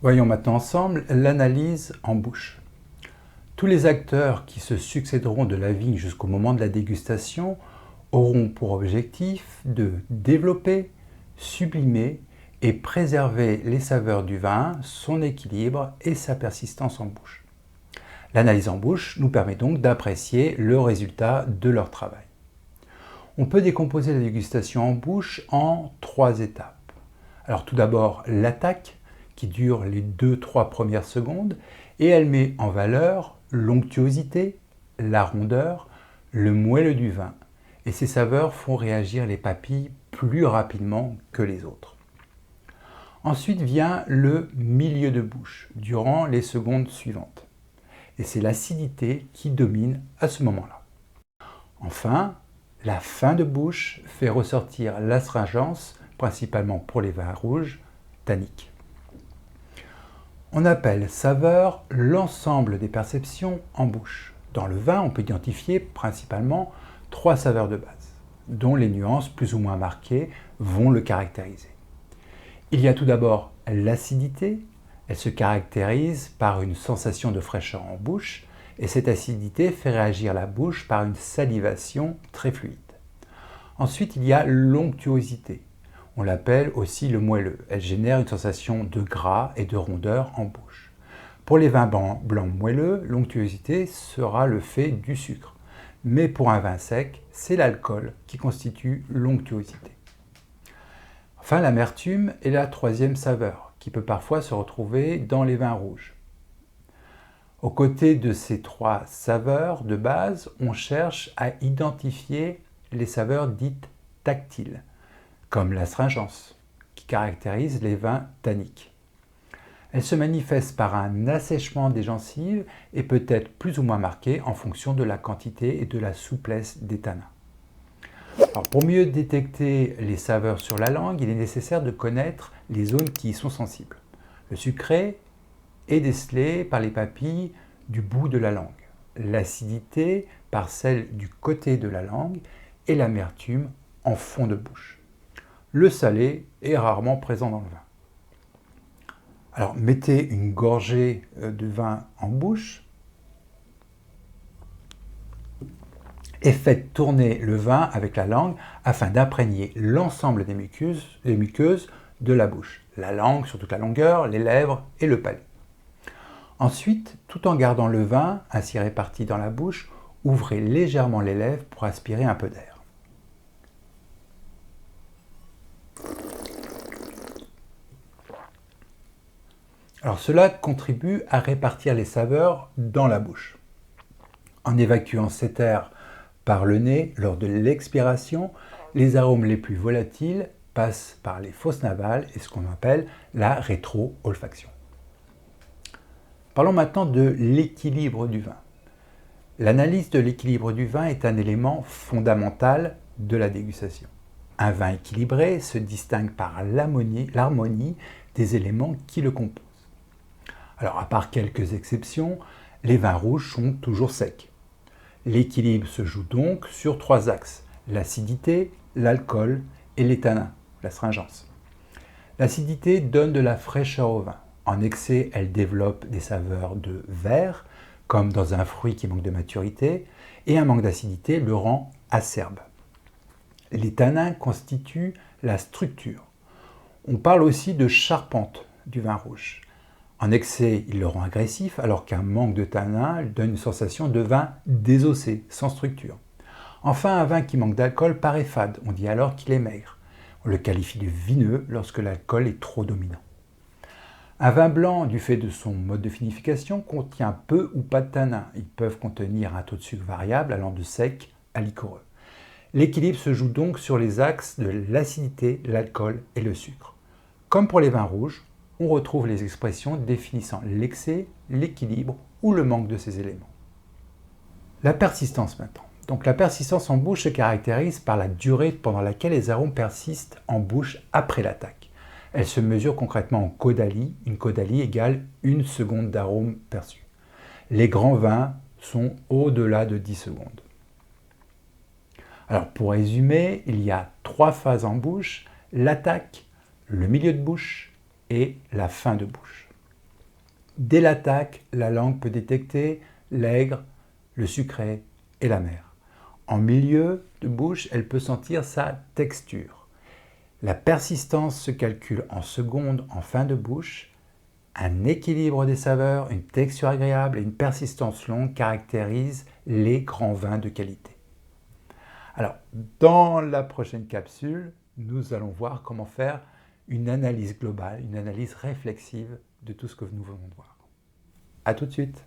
Voyons maintenant ensemble l'analyse en bouche. Tous les acteurs qui se succéderont de la vigne jusqu'au moment de la dégustation auront pour objectif de développer, sublimer et préserver les saveurs du vin, son équilibre et sa persistance en bouche. L'analyse en bouche nous permet donc d'apprécier le résultat de leur travail. On peut décomposer la dégustation en bouche en 3 étapes. Alors tout d'abord l'attaque qui dure les 2-3 premières secondes et elle met en valeur l'onctuosité, la rondeur, le moelleux du vin. Et ces saveurs font réagir les papilles plus rapidement que les autres. Ensuite vient le milieu de bouche durant les secondes suivantes. Et c'est l'acidité qui domine à ce moment-là. Enfin, la fin de bouche fait ressortir l'astringence, principalement pour les vins rouges, tanniques. On appelle saveur l'ensemble des perceptions en bouche. Dans le vin, on peut identifier principalement 3 saveurs de base, dont les nuances plus ou moins marquées vont le caractériser. Il y a tout d'abord l'acidité. Elle se caractérise par une sensation de fraîcheur en bouche et cette acidité fait réagir la bouche par une salivation très fluide. Ensuite, il y a l'onctuosité. On l'appelle aussi le moelleux. Elle génère une sensation de gras et de rondeur en bouche. Pour les vins blancs moelleux, l'onctuosité sera le fait du sucre. Mais pour un vin sec, c'est l'alcool qui constitue l'onctuosité. Enfin, l'amertume est la 3e saveur, qui peut parfois se retrouver dans les vins rouges. Aux côtés de ces 3 saveurs de base, on cherche à identifier les saveurs dites tactiles, comme l'astringence, qui caractérise les vins tanniques. Elle se manifeste par un assèchement des gencives et peut être plus ou moins marquée en fonction de la quantité et de la souplesse des tanins. Alors, pour mieux détecter les saveurs sur la langue, il est nécessaire de connaître les zones qui y sont sensibles. Le sucré est décelé par les papilles du bout de la langue, l'acidité par celle du côté de la langue et l'amertume en fond de bouche. Le salé est rarement présent dans le vin. Alors mettez une gorgée de vin en bouche et faites tourner le vin avec la langue afin d'imprégner l'ensemble des muqueuses de la bouche, la langue sur toute la longueur, les lèvres et le palais. Ensuite, tout en gardant le vin ainsi réparti dans la bouche, ouvrez légèrement les lèvres pour aspirer un peu d'air. Alors cela contribue à répartir les saveurs dans la bouche. En évacuant cet air par le nez lors de l'expiration, les arômes les plus volatiles passent par les fosses navales et ce qu'on appelle la rétro-olfaction. Parlons maintenant de l'équilibre du vin. L'analyse de l'équilibre du vin est un élément fondamental de la dégustation. Un vin équilibré se distingue par l'harmonie des éléments qui le composent. Alors, à part quelques exceptions, les vins rouges sont toujours secs. L'équilibre se joue donc sur 3 axes, l'acidité, l'alcool et les tanins, l'astringence. L'acidité donne de la fraîcheur au vin. En excès, elle développe des saveurs de verre, comme dans un fruit qui manque de maturité, et un manque d'acidité le rend acerbe. Les tanins constituent la structure. On parle aussi de charpente du vin rouge. En excès, il le rend agressif, alors qu'un manque de tanins donne une sensation de vin désossé, sans structure. Enfin, un vin qui manque d'alcool paraît fade, on dit alors qu'il est maigre. On le qualifie de vineux lorsque l'alcool est trop dominant. Un vin blanc, du fait de son mode de vinification, contient peu ou pas de tanins. Ils peuvent contenir un taux de sucre variable allant de sec à liquoreux. L'équilibre se joue donc sur les axes de l'acidité, l'alcool et le sucre. Comme pour les vins rouges, on retrouve les expressions définissant l'excès, l'équilibre ou le manque de ces éléments. La persistance maintenant. Donc la persistance en bouche se caractérise par la durée pendant laquelle les arômes persistent en bouche après l'attaque. Elle se mesure concrètement en caudalie. Une caudalie égale 1 seconde d'arôme perçu. Les grands vins sont au-delà de 10 secondes. Alors pour résumer, il y a 3 phases en bouche, l'attaque, le milieu de bouche et la fin de bouche. Dès l'attaque, la langue peut détecter l'aigre, le sucré et l'amer. En milieu de bouche, elle peut sentir sa texture. La persistance se calcule en secondes en fin de bouche. Un équilibre des saveurs, une texture agréable et une persistance longue caractérisent les grands vins de qualité. Alors, dans la prochaine capsule, nous allons voir comment faire une analyse globale, une analyse réflexive de tout ce que nous venons de voir. À tout de suite.